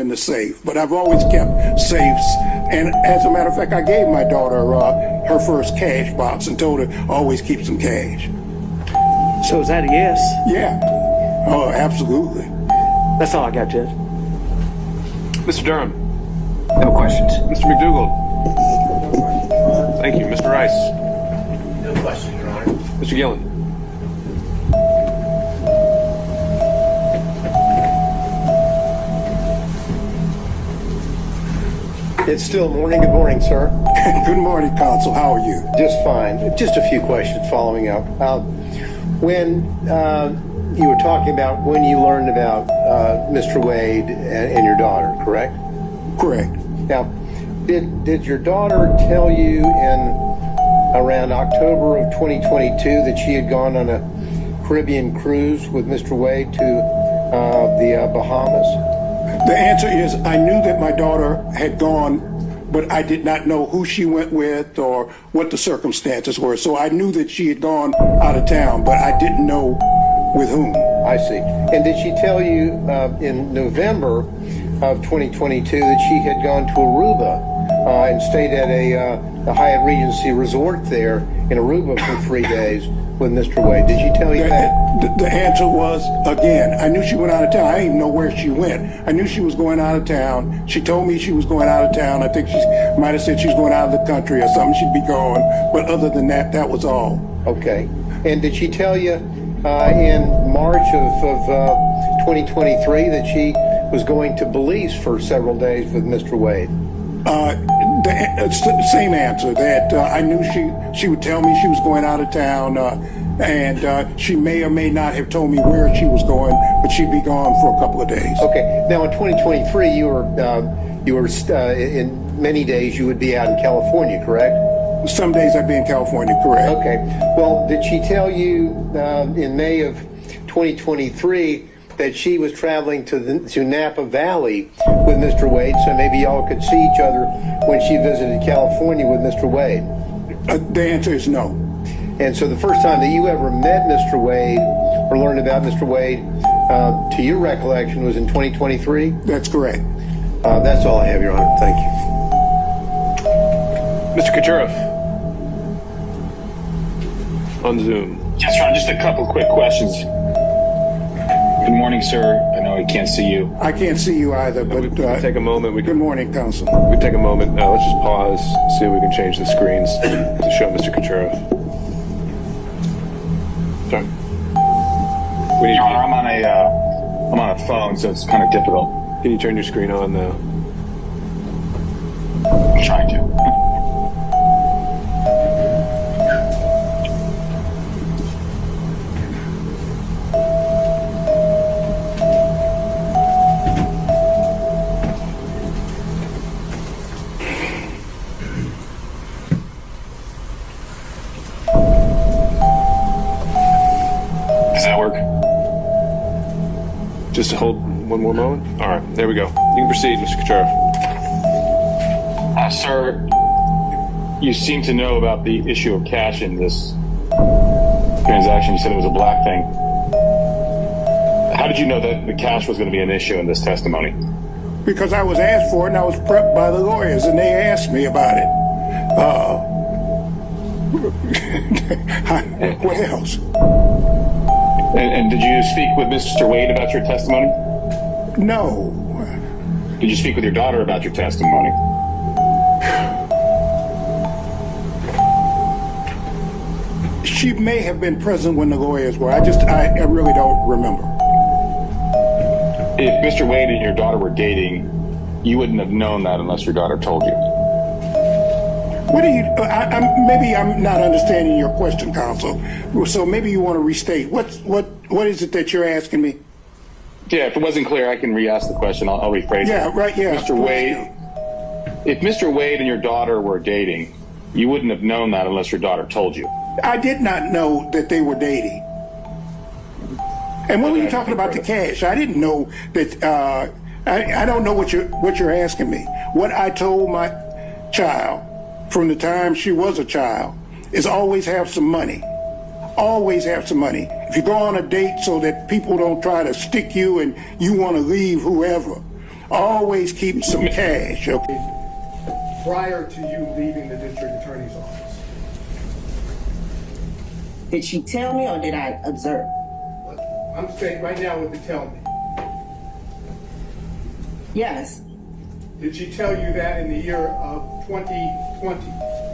in the safe, but I've always kept safes. And as a matter of fact, I gave my daughter her first cash box and told her always keep some cash. So is that a yes? Yeah. Oh, absolutely. That's all I got, Judge. Mr. Durham. No questions. Mr. McDougall. Thank you. Mr. Rice. No questions, Your Honor. Mr. Gillen. It's still morning. Good morning, sir. Good morning, counsel. How are you? Just fine. Just a few questions following up. When you were talking about when you learned about Mr. Wade and your daughter, correct? Correct. Now, did your daughter tell you in around October of 2022 that she had gone on a Caribbean cruise with Mr. Wade to the Bahamas? The answer is I knew that my daughter had gone, but I did not know who she went with or what the circumstances were. So I knew that she had gone out of town, but I didn't know with whom. I see. And did she tell you in November of 2022 that she had gone to Aruba and stayed at a Hyatt Regency resort there in Aruba for 3 days with Mr. Wade? Did she tell you that? The answer was, again, I knew she went out of town. I didn't even know where she went. I knew she was going out of town. She told me she was going out of town. I think she might have said she was going out of the country or something. She'd be gone. But other than that, that was all. Okay. And did she tell you in March of 2023 that she was going to Belize for several days with Mr. Wade? The same answer, that I knew she would tell me she was going out of town, and she may or may not have told me where she was going, but she'd be gone for a couple of days. Okay. Now, in 2023, you were in many days you would be out in California, correct? Some days I'd be in California, correct. Okay. Well, did she tell you in May of 2023 that she was traveling to Napa Valley with Mr. Wade, so maybe y'all could see each other when she visited California with Mr. Wade? The answer is no. And so the first time that you ever met Mr. Wade or learned about Mr. Wade, to your recollection, was in 2023? That's correct. That's all I have, Your Honor. Thank you. Mr. Kucherov. On Zoom. Yes, Your Honor, just a couple quick questions. Good morning, sir. I know I can't see you. I can't see you either, but We can take a moment. Good morning, counsel. We can take a moment. Let's just pause, see if we can change the screens to show Mr. Kucherov. Sorry. Your Honor, I'm on a phone, so it's kind of difficult. Can you turn your screen on now? I'm trying to. Does that work? Just hold one more moment. All right, there we go. You can proceed, Mr. Kucherov. Sir, you seem to know about the issue of cash in this transaction. You said it was a black thing. How did you know that the cash was going to be an issue in this testimony? Because I was asked for it and I was prepped by the lawyers and they asked me about it. What else? And did you speak with Mr. Wade about your testimony? No. Did you speak with your daughter about your testimony? She may have been present when the lawyers were. I really don't remember. If Mr. Wade and your daughter were dating, you wouldn't have known that unless your daughter told you. What do you? Maybe I'm not understanding your question, counsel. So maybe you want to restate. What is it that you're asking me? Yeah, if it wasn't clear, I can re-ask the question. I'll rephrase it. Yeah, right. Yeah, Mr. Wade. If Mr. Wade and your daughter were dating, you wouldn't have known that unless your daughter told you. I did not know that they were dating. And when were you talking about the cash? I didn't know that. I don't know what you're asking me. What I told my child from the time she was a child is always have some money. Always have some money. If you go on a date so that people don't try to stick you and you want to leave whoever, always keep some cash, okay? Prior to you leaving the district attorney's office. Did she tell me or did I observe? I'm saying right now what to tell me. Yes. Did she tell you that in the year of 2020?